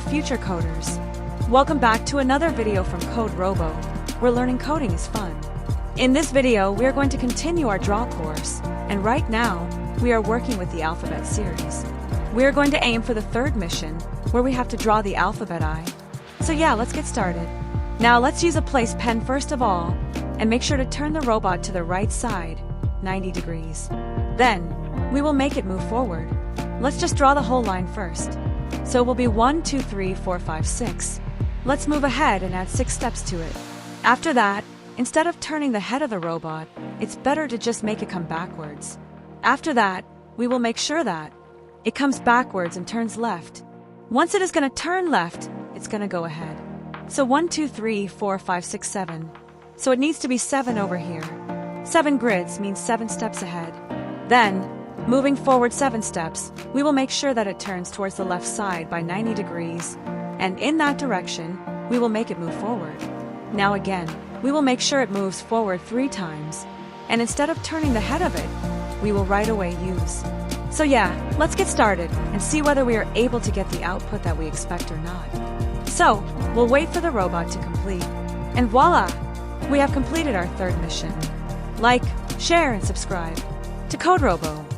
Hello future coders. Welcome back to another video from CodeRobo, where learning coding is fun. In this video, we are going to continue our draw course, and right now, we are working with the alphabet series. We are going to aim for the third mission, where we have to draw the alphabet I. So yeah, let's get started. Now let's use a place pen first of all, and make sure to turn the robot to the right side, 90 degrees. Then, we will make it move forward. Let's just draw the whole line first. So it will be 1, 2, 3, 4, 5, 6. Let's move ahead and add 6 steps to it. After that, instead of turning the head of the robot, it's better to just make it come backwards. After that, we will make sure that it comes backwards and turns left. Once it is going to turn left, it's going to go ahead. So 1, 2, 3, 4, 5, 6, 7. So it needs to be 7 over here. 7 grids means 7 steps ahead. Then, moving forward 7 steps, we will make sure that it turns towards the left side by 90 degrees, and in that direction, we will make it move forward. Now again, we will make sure it moves forward 3 times, and instead of turning the head of it, we will right away use. So yeah, let's get started and see whether we are able to get the output that we expect or not. So, we'll wait for the robot to complete, and voila! We have completed our third mission. Like, share, and subscribe to CodeRobo.